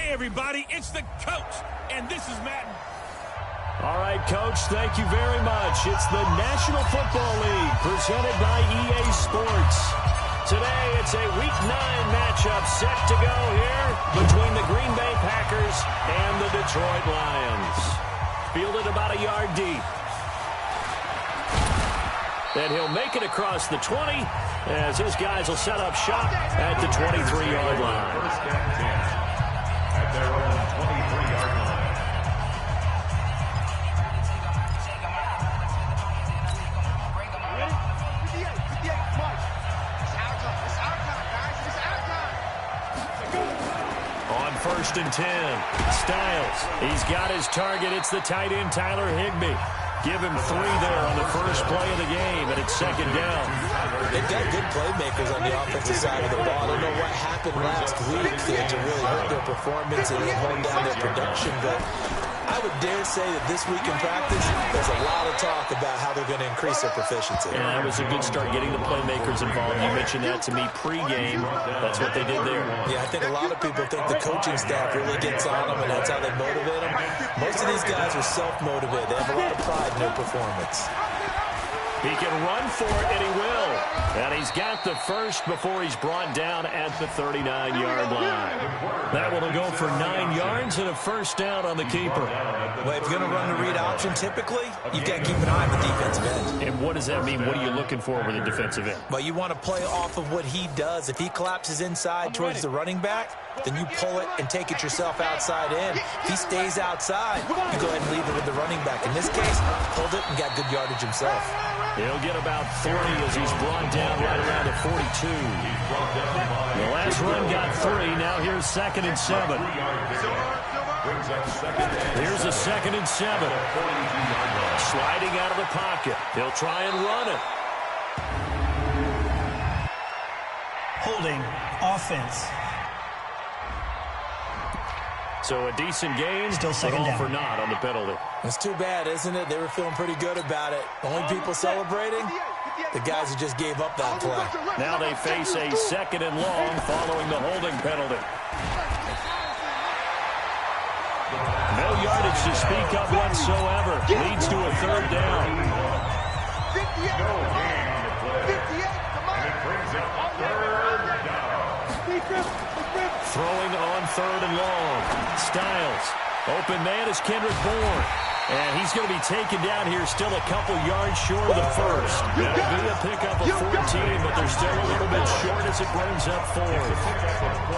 Hey, everybody, it's the coach, and this is Madden. All right, Coach, thank you very much. It's the National Football League presented by EA Sports. Today, it's a Week 9 matchup set to go here between the Green Bay Packers and the Detroit Lions. Fielded about a yard deep. And he'll make it across the 20 as his guys will set up shop at the 23-yard line. First and 10 at their own 23-yard line. On first and 10, Styles. He's got his target. It's the tight end, Tyler Higbee. Give him 3 there on the first play of the game, and it's second down. They've got good playmakers on the offensive side of the ball. I don't know what happened last week to really hurt their performance and hold down their production, but I would dare say that this week in practice, there's a lot of talk about how they're going to increase their proficiency. And that was a good start, getting the playmakers involved. You mentioned that to me pregame. That's what they did there. Yeah, I think a lot of people think the coaching staff really gets on them, and that's how they motivate them. Most of these guys are self-motivated. They have a lot of pride in their performance. He can run for it, and he will. And he's got the first before he's brought down at the 39-yard line. That will go for 9 yards and a first down on the keeper. Well, if you're going to run the read option, typically, you've got to keep an eye on the defensive end. And what does that mean? What are you looking for with the defensive end? Well, you want to play off of what he does. If he collapses inside towards the running back, then you pull it and take it yourself outside in. If he stays outside, you go ahead and leave it with the running back. In this case, pulled it and got good yardage himself. He'll get about 30 as he's brought down right around the 42. The last run got 3. Now here's 2nd and 7. Here's a 2nd and 7. Sliding out of the pocket. He'll try and run it. Holding offense. So a decent gain, still second down. For naught on the penalty. It's too bad, isn't it? They were feeling pretty good about it. Only people celebrating, the guys who just gave up that play. Now they face a 2nd and long following the holding penalty. No yardage to speak of whatsoever. Leads to a 3rd down. 58, come on. 58, come on. And it brings up 3rd down. Throwing on 3rd and long. Styles. Open man is Kendrick Bourne. And he's going to be taken down here still a couple yards short of the first. That'll be a pickup of 14, but they're still a little bit short as it brings up 4th.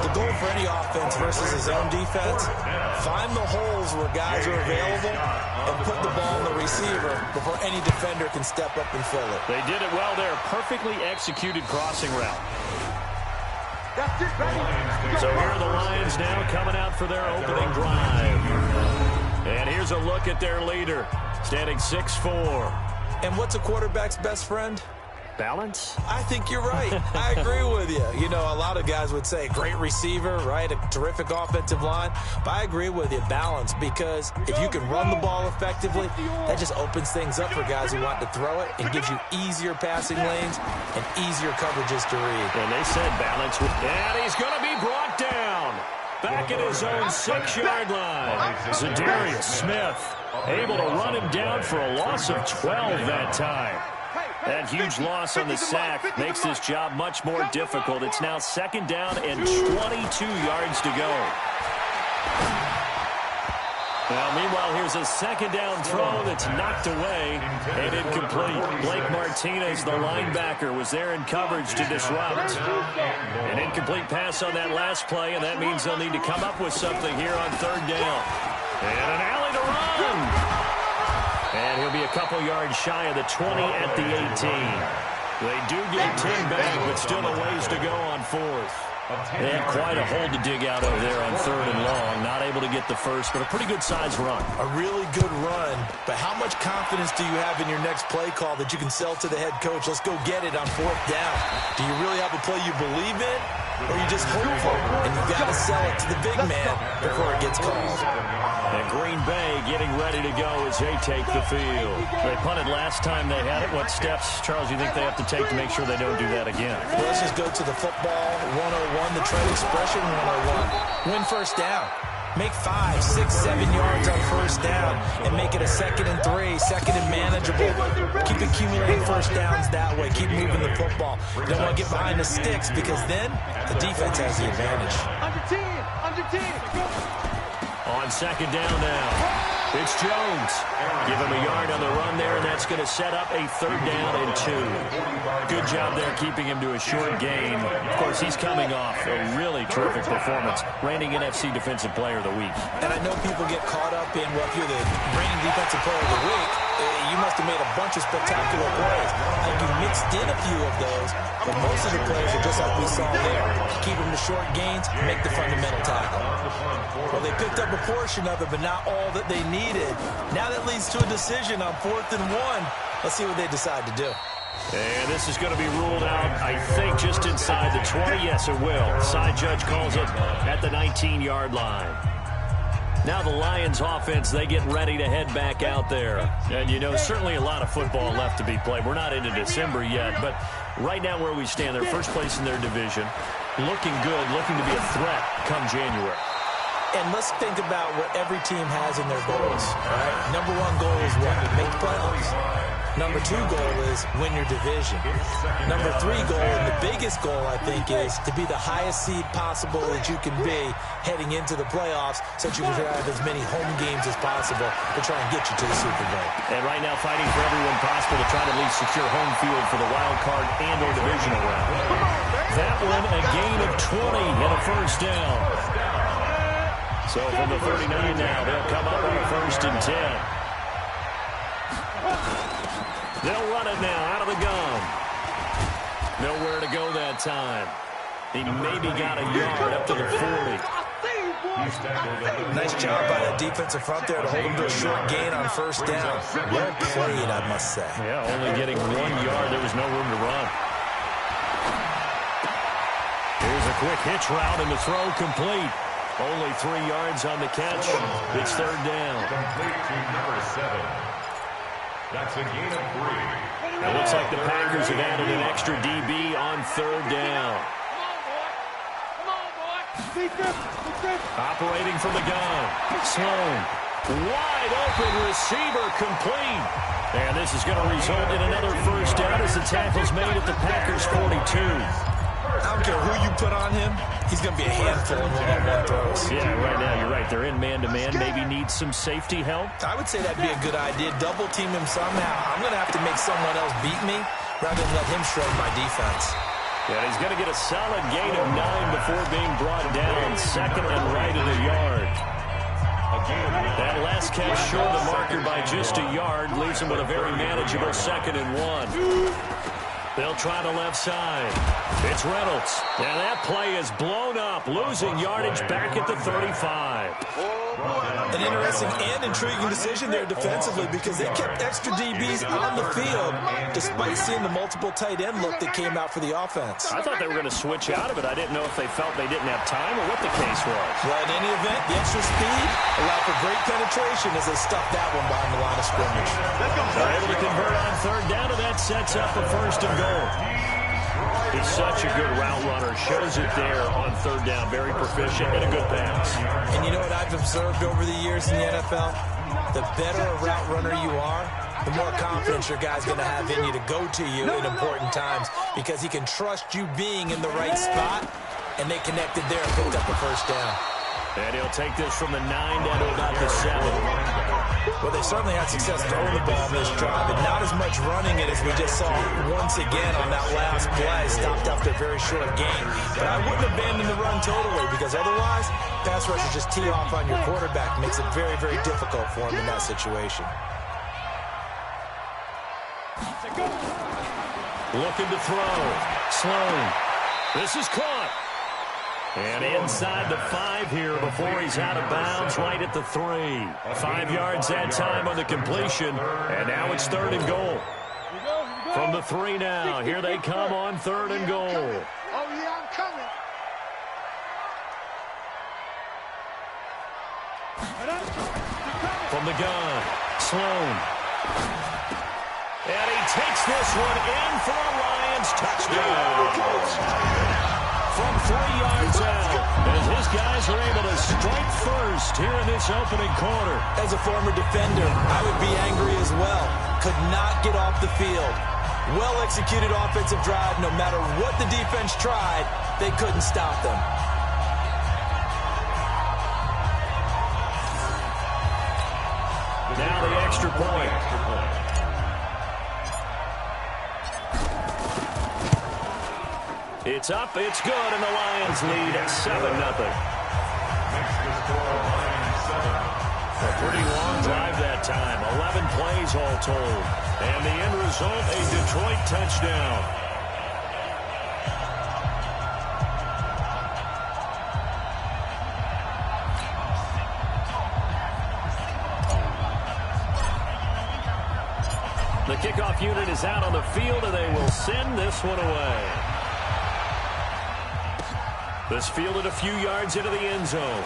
The goal for any offense versus his own defense, find the holes where guys are available and put the ball in the receiver before any defender can step up and fill it. They did it well there. Perfectly executed crossing route. So here are the Lions now coming out for their opening drive. And here's a look at their leader, standing 6'4". And what's a quarterback's best friend? Balance? I think you're right. I agree with you. You know, a lot of guys would say great receiver, right? A terrific offensive line. But I agree with you, balance, because if you can run the ball effectively, that just opens things up for guys who want to throw it and gives you easier passing lanes and easier coverages to read. And they said balance. And he's going to be brought down. Back at his own 6-yard line. Zadarius Smith able to run him down for a loss of 12 that time. That huge loss on the sack makes this job much more difficult. It's now 2nd down and 22 yards to go. Now, meanwhile, here's a 2nd down throw that's knocked away and incomplete. Blake Martinez, the linebacker, was there in coverage to disrupt. An incomplete pass on that last play, and that means they'll need to come up with something here on 3rd down. And an alley to run. And he'll be a couple yards shy of the 20 at the 18. They do get 10 back, but still a ways to go on 4th. They had quite a hole to dig out over there on 3rd and long. Not able to get the first, but a pretty good-sized run. A really good run, but how much confidence do you have in your next play call that you can sell to the head coach? Let's go get it on 4th down. Do you really have a play you believe in, or you just hopeful? And you've got to sell it to the big man before it gets called. And Green Bay getting ready to go as they take the field. They punted last time they had it. What steps, Charles, you think they have to take to make sure they don't do that again? Well, let's just go to the football 101, the trade expression 101. Win first down. Make 5, 6, 7 yards on first down and make it a 2nd and 3, 2nd and manageable. Keep accumulating first downs that way. Keep moving the football. You don't want to get behind the sticks because then the defense has the advantage. Under 10. On 2nd down now. It's Jones. Give him a yard on the run there, and that's going to set up a 3rd down and 2. Good job there keeping him to a short gain. Of course, he's coming off a really terrific performance, reigning NFC Defensive Player of the Week. And I know people get caught up in, well, if you're the reigning Defensive Player of the Week, you must have made a bunch of spectacular plays. Like you mixed in a few of those, but most of the plays are just like we saw there. Keep them to short gains, make the fundamental tackle. Well, they picked up a portion of it, but not all that they needed. Now that leads to a decision on 4th and 1. Let's see what they decide to do. And this is going to be ruled out, I think, just inside the 20. Yes, it will. Side judge calls it at the 19-yard line. Now the Lions offense, they get ready to head back out there. And, you know, certainly a lot of football left to be played. We're not into December yet, but right now where we stand, they're first place in their division. Looking good, looking to be a threat come January. And let's think about what every team has in their goals, right? Number 1 goal is what? Make the playoffs. Number 2 goal is win your division. Number 3 goal, and the biggest goal, I think, is to be the highest seed possible that you can be heading into the playoffs so that you can have as many home games as possible to try and get you to the Super Bowl. And right now fighting for everyone possible to try to at least secure home field for the wild card and or divisional round. That one, a gain of 20 and a 1st down. So from the 39 now, they'll come up on a 1st and 10. They'll run it now out of the gun. Nowhere to go that time. He maybe got a yard up to the 40. Nice job by the defensive front there to hold him to a short gain on 1st down. Well played, I must say. Yeah, only getting 1 yard. There was no room to run. Here's a quick hitch route and the throw complete. Only 3 yards on the catch. It's 3rd down. Complete to number 7. That's a gain of 3. It looks like the Packers have added an extra DB on 3rd down. Operating from the gun. Sloan. Wide open receiver complete. And this is going to result in another 1st down as the tackle's made at the Packers' 42. I don't care who you put on him, he's going to be a handful in one-on-one throws. Yeah, right now you're right. They're in man-to-man. Maybe needs some safety help. I would say that'd be a good idea. Double team him somehow. I'm going to have to make someone else beat me rather than let him shred my defense. Yeah, he's going to get a solid gain of 9 before being brought down. 2nd and right of the yard. That last catch short of the marker by just a yard leaves him with a very manageable 2nd and 1. They'll try the left side. It's Reynolds. And that play is blown up, losing yardage back at the 35. An interesting and intriguing decision there defensively because they kept extra DBs on the field despite seeing the multiple tight end look that came out for the offense. I thought they were going to switch out of it. I didn't know if they felt they didn't have time or what the case was. Well, in any event, the extra speed allowed for great penetration as they stuffed that one behind the line of scrimmage. They're able to convert on 3rd down, and that sets up a 1st and goal. He's such a good route runner. Shows it there on 3rd down. Very proficient and a good pass. And you know what I've observed over the years in the NFL? The better a route runner you are, the more confidence your guy's going to have in you to go to you in important times because he can trust you being in the right spot, and they connected there and picked up a 1st down. And he'll take this from the 9 down to about the 7. Well, they certainly had success throwing the ball on this drive, and not as much running it as we just saw once again on that last play. Stopped after a very short gain. But I wouldn't abandon the run totally because otherwise, pass rushers just tee off on your quarterback. Makes it very, very difficult for him in that situation. Looking to throw. Sloan. This is caught. And inside the 5 here before he's out of bounds right at the 3. 5 yards that time on the completion. And now it's 3rd and goal. From the 3 now. Here they come on 3rd and goal. Oh, yeah, I'm coming. From the gun. Sloan. And he takes this one in for a Lions touchdown. from 3 yards out, as his guys are able to strike first here in this opening quarter. As a former defender, I would be angry as well. Could not get off the field. Well-executed offensive drive. No matter what the defense tried, they couldn't stop them. Now the extra point. It's up, it's good, and the Lions lead at 7-0. A pretty long drive that time. 11 plays all told. And the end result, a Detroit touchdown. The kickoff unit is out on the field, and they will send this one away. This fielded a few yards into the end zone.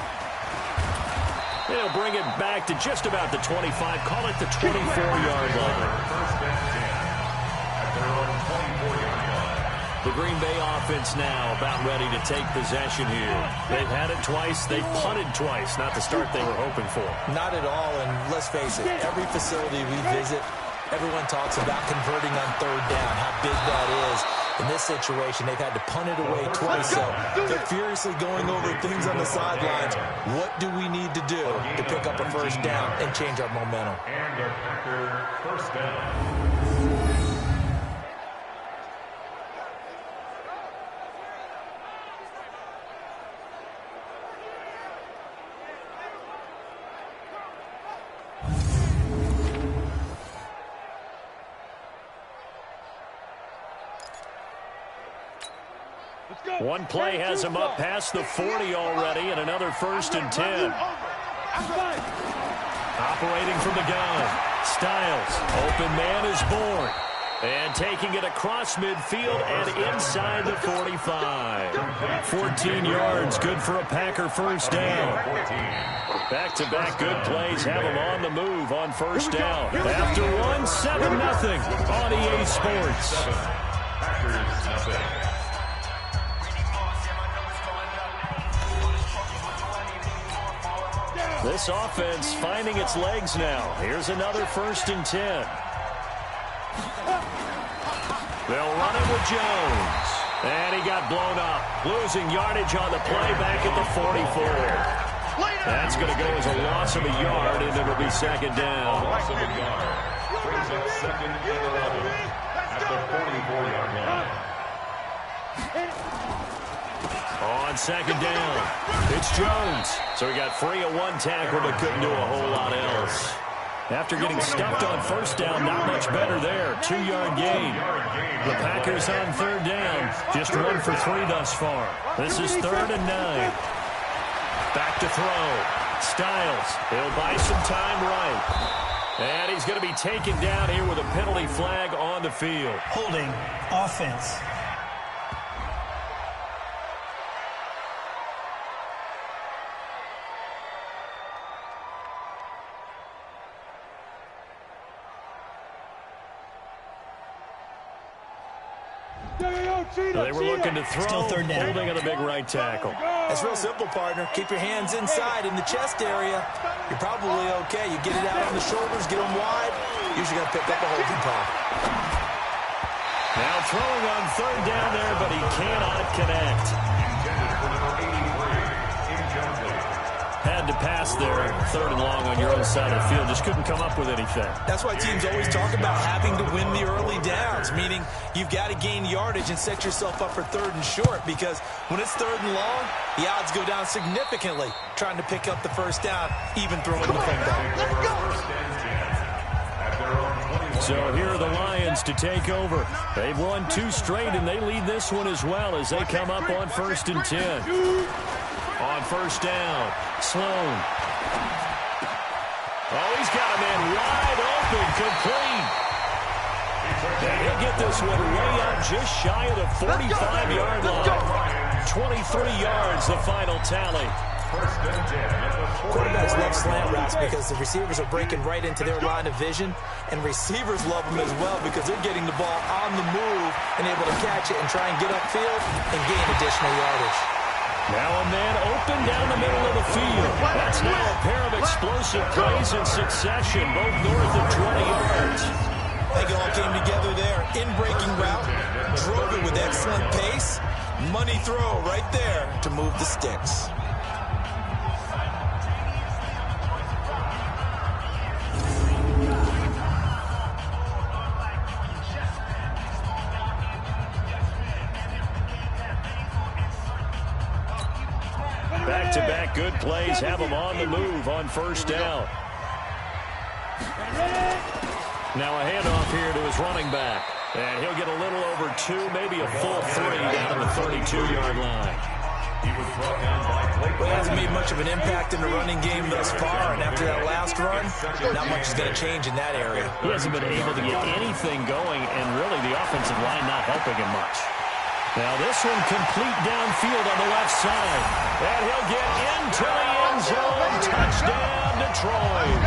They'll bring it back to just about the 25. Call it the 24-yard line. The Green Bay offense now about ready to take possession here. They've had it twice. They've punted twice. Not the start they were hoping for. Not at all, and let's face it, every facility we visit, everyone talks about converting on third down, how big that is. In this situation, they've had to punt it away twice, so they're furiously going over things on the sidelines. What do we need to do to pick up a first down and change our momentum? And a Packer first down. One play has him up past the 40 already, and another 1st and 10. Operating from the gun. Styles. Open man is born. And taking it across midfield and inside the 45. 14 yards, good for a Packer first down. Back-to-back good plays have them on the move on first down. After one, 7-0 on EA Sports. Packers nothing. This offense finding its legs now. Here's another 1st and 10. They'll run it with Jones. And he got blown up. Losing yardage on the play back at the 44. That's going to go as a loss of a yard, and it'll be 2nd down. Loss of a yard. Brings up 2nd and 11 at the 44-yard line. On 2nd down, it's Jones. So he got free of one tackle but couldn't do a whole lot else. After getting stuffed on first down, not much better there. 2-yard gain. The Packers on 3rd down. Just 1 for 3 thus far. This is 3rd and 9. Back to throw. Styles. He'll buy some time right. And he's going to be taken down here with a penalty flag on the field. Holding offense. They were looking to throw, Still 3rd down. holding on the big right tackle. It's real simple, partner. Keep your hands inside in the chest area. You're probably okay. You get it out on the shoulders, get them wide. Usually going to pick up a holding call. Now throwing on 3rd down there, but he cannot connect. Intended for number 83, in Jones. Had to pass there, 3rd and long on your own side of the field. Just couldn't come up with anything. That's why teams always talk about having to win the early downs, meaning you've got to gain yardage and set yourself up for 3rd and short, because when it's 3rd and long, the odds go down significantly trying to pick up the first down, even throwing the football. So here are the Lions to take over. They've won 2 straight, and they lead this one as well as they come up on 1st and 10. On 1st down, Sloan. Oh, he's got a man wide open, complete. And he'll get this one way up just shy of the 45-yard line. 23 yards, the final tally. First and 10 at the 40. Quarterbacks love slant routes because the receivers are breaking right into their line of vision, and receivers love them as well because they're getting the ball on the move and able to catch it and try and get upfield and gain additional yardage. Now a man open down the middle of the field. That's now a pair of explosive plays in succession, both north of 20 yards. I think it all came together there. In-breaking route, drove it with excellent pace. Money throw right there to move the sticks. Back-to-back good plays have him on the move on first down. Now a handoff here to his running back. And he'll get a little over 2, maybe a full 3 down to the 32-yard line. He was brought down by Blake. Well, he hasn't made much of an impact in the running game thus far, and after that last run, not much is going to change in that area. He hasn't been able to get anything going, and really the offensive line not helping him much. Now this one complete downfield on the left side. And he'll get into the end zone. Touchdown, Detroit.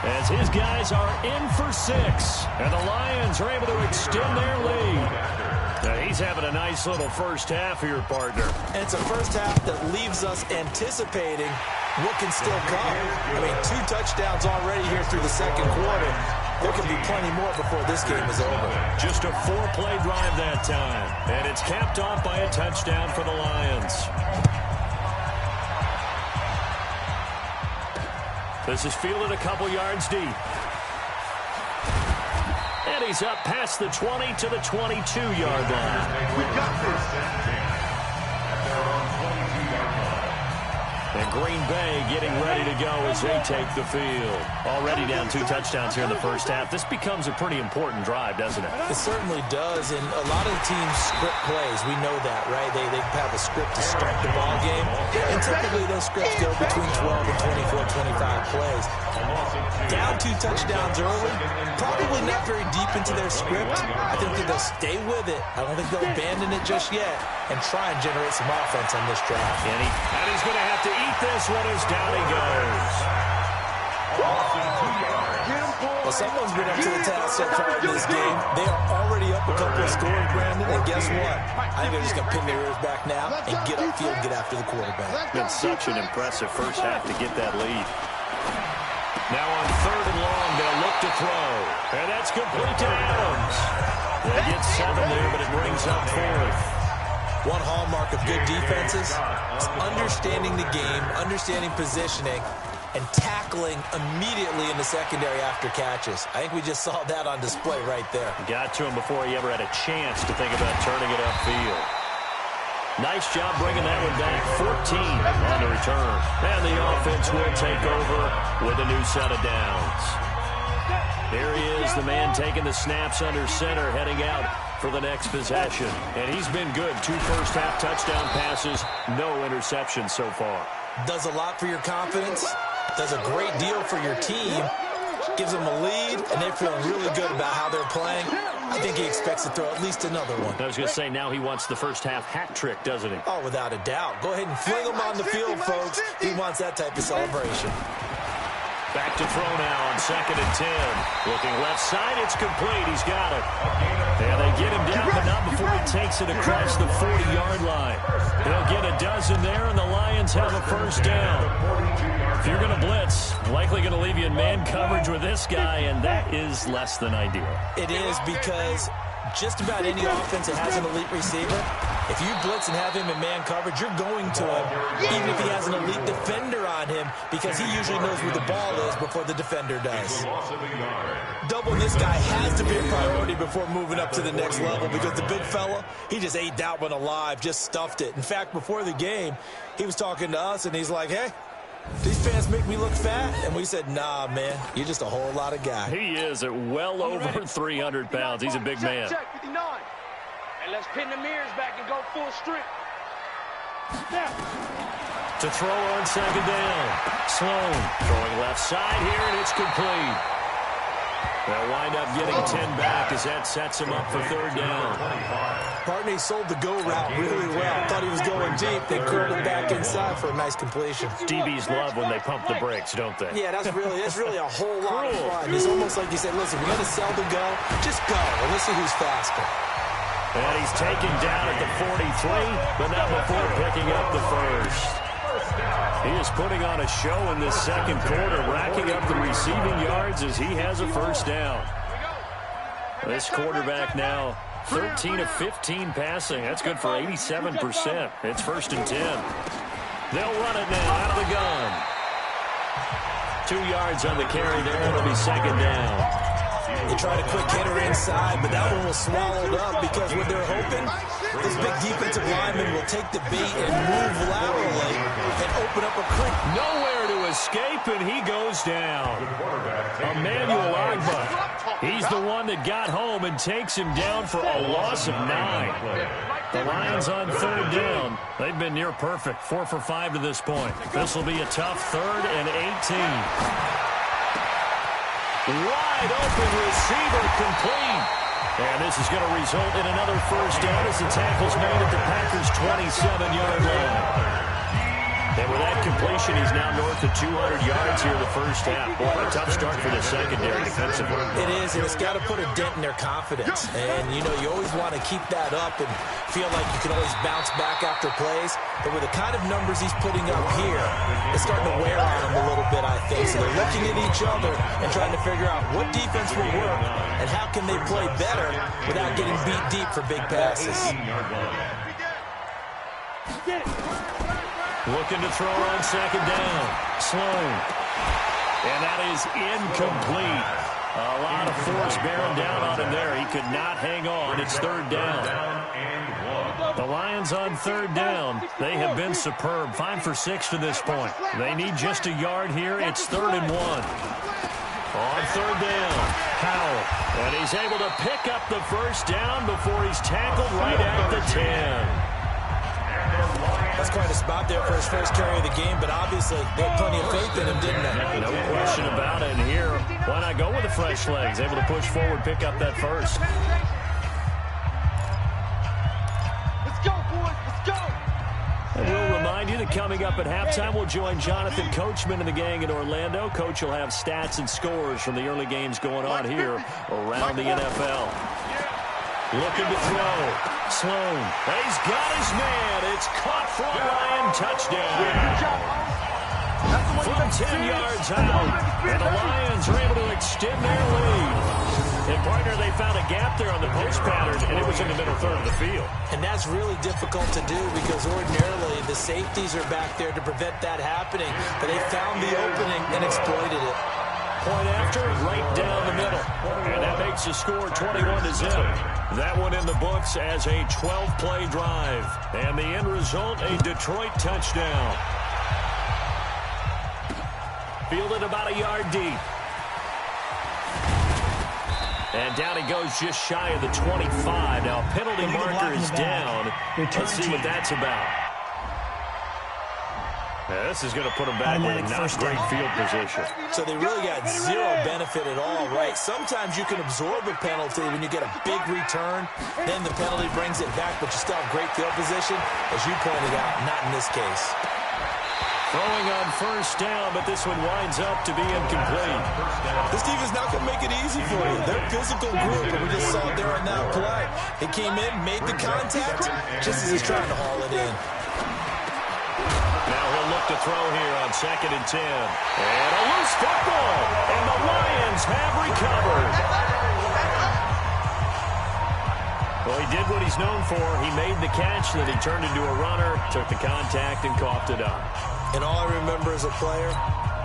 As his guys are in for 6. And the Lions are able to extend their lead. Now he's having a nice little first half here, partner. And it's a first half that leaves us anticipating what can still come. I mean, 2 touchdowns already here through the second quarter. There can be plenty more before this game is over. Just a 4-play drive that time. And it's capped off by a touchdown for the Lions. This is fielded a couple yards deep. And he's up past the 20 to the 22-yard line. We got first and 10 at their own 22-yard line. And Green Bay getting ready to go as they take the field. Already down 2 touchdowns here in the first half. This becomes a pretty important drive, doesn't it? It certainly does, and a lot of the teams script plays. We know that, right? They have a script to start the ball game, and typically those scripts go between 12 and 24, 25 plays. Down 2 touchdowns early, probably not very deep into their script. I think that they'll stay with it. I don't think they'll abandon it just yet and try and generate some offense on this drive. And he's going to have to eat this one as down he goes. Well, someone's been up to the task so far in this game. They are already up a couple of scores, Brandon, and guess what? I think they're just going to pin their ears back now and get upfield and get after the quarterback. Been such an impressive first half to get that lead. Now on 3rd and long, they'll look to throw. And that's complete to Adams. They get 7 there, but it brings up 4th. One hallmark of good defenses is understanding the game, understanding positioning, and tackling immediately in the secondary after catches. I think we just saw that on display right there. Got to him before he ever had a chance to think about turning it upfield. Nice job bringing that one back. 14 on the return. And the offense will take over with a new set of downs. There he is, the man taking the snaps under center, heading out for the next possession. And he's been good. 2 first-half touchdown passes, no interceptions so far. Does a lot for your confidence, does a great deal for your team, gives them a lead, and they're feeling really good about how they're playing. I think he expects to throw at least another one. I was going to say, now he wants the first-half hat trick, doesn't he? Oh, without a doubt. Go ahead and fling him on the field, folks. He wants that type of celebration. Back to throw now on 2nd and 10. Looking left side, it's complete. He's got it. And they get him down, but not before he takes it across the 40-yard line. They'll get a dozen there, and the Lions have a first down. If you're going to blitz, likely going to leave you in man coverage with this guy, and that is less than ideal. It is, because just about any offense that has an elite receiver, if you blitz and have him in man coverage, you're going to him, even if he has an elite defender on him, because he usually knows where the ball is before the defender does. Doubling this guy has to be a priority before moving up to the next level, because the big fella, he just ate that one alive, just stuffed it. In fact, before the game, he was talking to us, and he's like, hey, these pants make me look fat? And we said, nah, man, you're just a whole lot of guy. He is at well over 300 pounds. He's a big man. Check 59. And let's pin the mirrors back and go full strength. To throw on 2nd down. Sloan throwing left side here, and it's complete. They'll wind up getting 10 back as that sets him up for 3rd down. Partner, he sold the go route really well. Thought he was going deep. They curled it back inside for a nice completion. DBs love when they pump the brakes, don't they? Yeah, that's really a whole lot of fun. It's almost like you said, listen, we're going to sell the go. Just go, and let's see who's faster. And he's taken down at the 43, but not before picking up the first. He is putting on a show in this second quarter, racking up the receiving yards as he has a first down. This quarterback now 13 of 15 passing. That's good for 87%. It's 1st and 10. They'll run it now out of the gun. 2 yards on the carry there. It'll be second down. They tried a quick hitter inside, but that one was swallowed up because what they're hoping, this big defensive lineman will take the bait and move laterally and open up a creek. Nowhere to escape, and he goes down. Emmanuel Agba. He's the one that got home and takes him down for a loss of 9. The Lions on 3rd down. They've been near perfect, 4 for 5 to this point. This will be a tough 3rd and 18. Wide open receiver complete. And this is going to result in another first down as the tackle's made at the Packers' 27-yard line. And with that completion, he's now north of 200 yards here in the first half. Boy, a tough start for the secondary defensively. It is, and it's got to put a dent in their confidence. And, you know, you always want to keep that up and feel like you can always bounce back after plays. But with the kind of numbers he's putting up here, it's starting to wear on them a little bit, I think. So they're looking at each other and trying to figure out what defense will work and how can they play better without getting beat deep for big passes. Looking to throw on second down. Sloan. And that is incomplete. A lot of force bearing down on him there. He could not hang on. It's 3rd down. The Lions on 3rd down. They have been superb. 5 for 6 to this point. They need just a yard here. It's 3rd and 1. On 3rd down, Howell. And he's able to pick up the first down before he's tackled right at the 10. That's quite a spot there for his first carry of the game, but obviously they had plenty of faith in him, didn't they? No question about it. And here, why not go with the fresh legs? Able to push forward, pick up that first. Let's go, boys. Let's go. And we'll remind you that coming up at halftime, we'll join Jonathan Coachman and the gang in Orlando. Coach will have stats and scores from the early games going on here around the NFL. Looking to throw. Sloan. He's got his man. It's caught for a Lion touchdown. From 10 yards out. And the Lions are able to extend their lead. And, partner, they found a gap there on the post pattern, and it was in the middle third of the field. And that's really difficult to do because ordinarily the safeties are back there to prevent that happening. But they found the opening and exploited it. Point after, right down the middle. And that makes the score 21-0. That one in the books as a 12-play drive. And the end result, a Detroit touchdown. Fielded about a yard deep. And down he goes just shy of the 25. Now, penalty marker is down. Let's see what that's about. Yeah, this is going to put them back in not great field position. So they really got zero benefit at all, right? Sometimes you can absorb a penalty when you get a big return. Then the penalty brings it back, but you still have great field position. As you pointed out, not in this case. Throwing on first down, but this one winds up to be incomplete. This defense not going to make it easy for you. They're a physical group, and we just saw it there on that play. He came in, made the contact, just as he's trying to haul it in. Now he'll look to throw here on 2nd and 10. And a loose football. And the Lions have recovered. Well, he did what he's known for. He made the catch, then he turned into a runner, took the contact, and coughed it up. And all I remember as a player,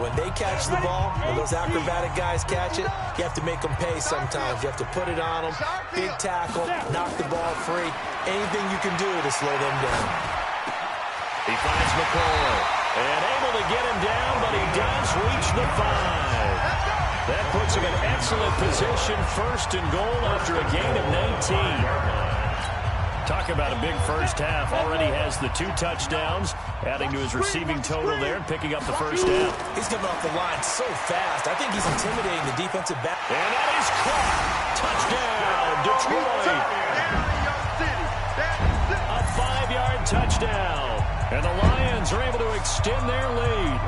when they catch the ball, when those acrobatic guys catch it, you have to make them pay sometimes. You have to put it on them, big tackle, knock the ball free. Anything you can do to slow them down. He finds McCoy, and able to get him down, but he does reach the 5. That puts him in excellent position, 1st and goal after a gain of 19. Talk about a big first half. Already has the 2 touchdowns, adding to his receiving total there and picking up the first down. He's coming off the line so fast. I think he's intimidating the defensive back. And that is caught. Touchdown, Detroit. touchdown. And the Lions are able to extend their lead.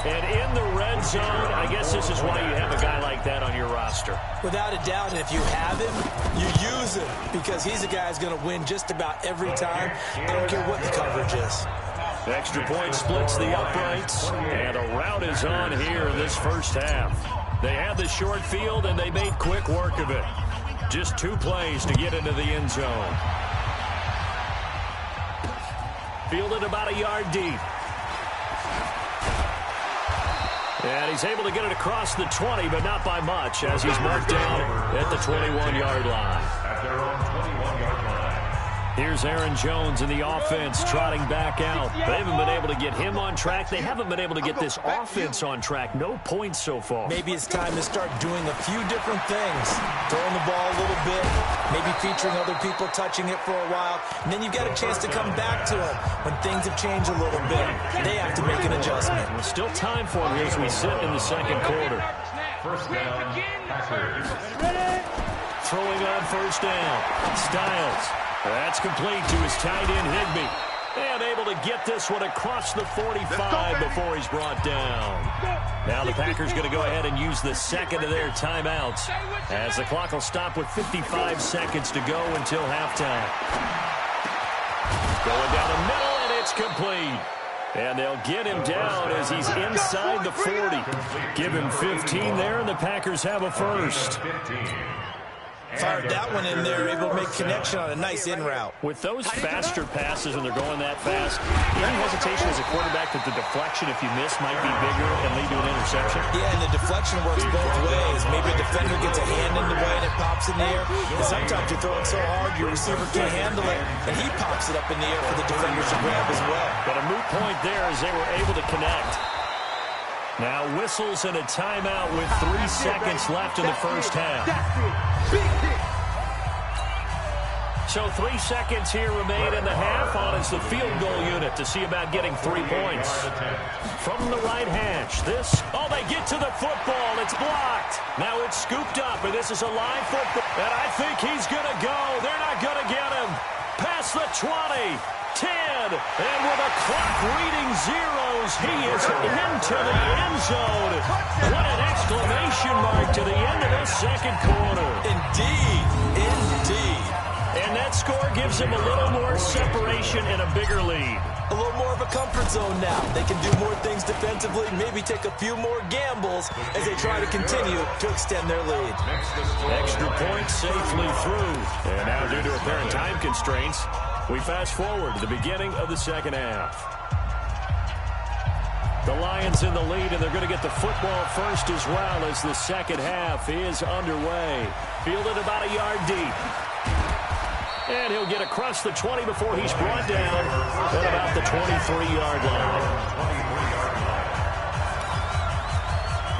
And in the red zone, I guess this is why you have a guy like that on your roster. Without a doubt, and if you have him, you use him because he's a guy who's going to win just about every time. I don't care what the coverage is. Extra point splits the uprights, and a rout is on here in this first half. They had the short field, and they made quick work of it. Just 2 plays to get into the end zone. Fielded about a yard deep. And he's able to get it across the 20, but not by much, as he's marked down at the 21-yard line. At their own 21-yard line. Here's Aaron Jones in the offense trotting back out. They haven't been able to get him on track. They haven't been able to get this offense on track. No points so far. Maybe it's time to start doing a few different things. Throwing the ball a little bit, maybe featuring other people touching it for a while, and then you've got a chance to come back to him when things have changed a little bit. They have to make an adjustment. Well, still time for him here as we sit in the second quarter. First down, Packers. Throwing on first down. Styles. That's complete to his tight end, Higbee. And able to get this one across the 45 before he's brought down. Now the Packers going to go ahead and use the second of their timeouts as the clock will stop with 55 seconds to go until halftime. Going down the middle, and it's complete. And they'll get him down as he's inside the 40. Give him 15 there, and the Packers have a first. Fired that one in there, able to make connection on a nice in route. With those faster passes when they're going that fast, any hesitation as a quarterback that the deflection, if you miss, might be bigger and lead to an interception? Yeah, and the deflection works both ways. Maybe a defender gets a hand in the way and it pops in the air. And sometimes you're throwing so hard your receiver can't handle it, and he pops it up in the air for the defenders to grab as well. But a moot point there as they were able to connect. Now whistles and a timeout with 3 seconds left in the first half. So 3 seconds here remain in the half on as the field goal unit to see about getting 3 points. From the right hash, they get to the football. It's blocked. Now it's scooped up, and this is a live football. And I think he's going to go. They're not going to get him. Past the 20. 10, and with a clock reading zeros, he is into the end zone. What an exclamation mark to the end of this second quarter. Indeed, indeed. And that score gives him a little more separation and a bigger lead. A little more of a comfort zone now. They can do more things defensively, maybe take a few more gambles as they try to continue to extend their lead. Extra point safely through. And now due to apparent time constraints, we fast forward to the beginning of the second half. The Lions in the lead, and they're going to get the football first as well as the second half is underway. Fielded about a yard deep. And he'll get across the 20 before he's brought down at about the 23-yard line.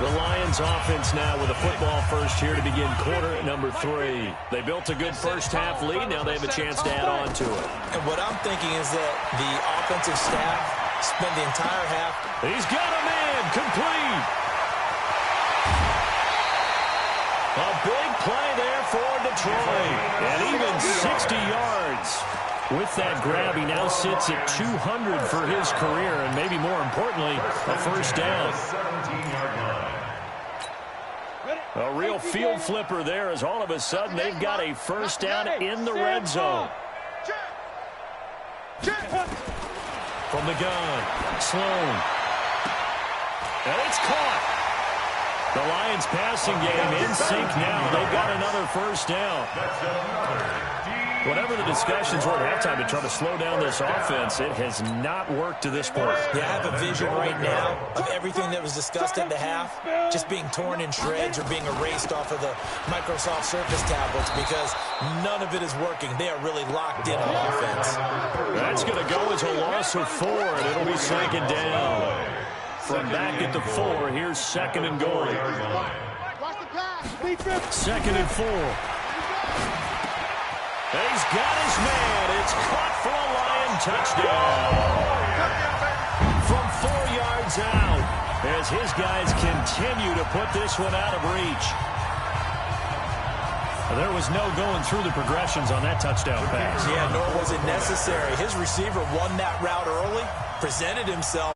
The Lions offense now with a football first here to begin quarter number 3. They built a good first half lead. Now they have a chance to add on to it. And what I'm thinking is that the offensive staff spent the entire half. He's got a man complete. A big play there for Detroit. And even 60 yards. With that grab, he now sits at 200 for his career, and maybe more importantly, a first down. A real field flipper there as all of a sudden they've got a first down in the red zone. From the gun, Sloan. And it's caught. The Lions passing game in sync now. They've got another first down. Whatever the discussions were at halftime to try to slow down this offense, it has not worked to this point. Yeah, I have a vision right now of everything that was discussed at the half just being torn in shreds or being erased off of the Microsoft Surface tablets because none of it is working. They are really locked in on offense. That's going to go as a loss of 4, and it'll be second down. From back at the 4, here's second and goal. Second and 4. He's got his man. It's caught for a Lion touchdown. From 4 yards out as his guys continue to put this one out of reach. Well, there was no going through the progressions on that touchdown pass. Yeah, nor was it necessary. His receiver won that route early, presented himself.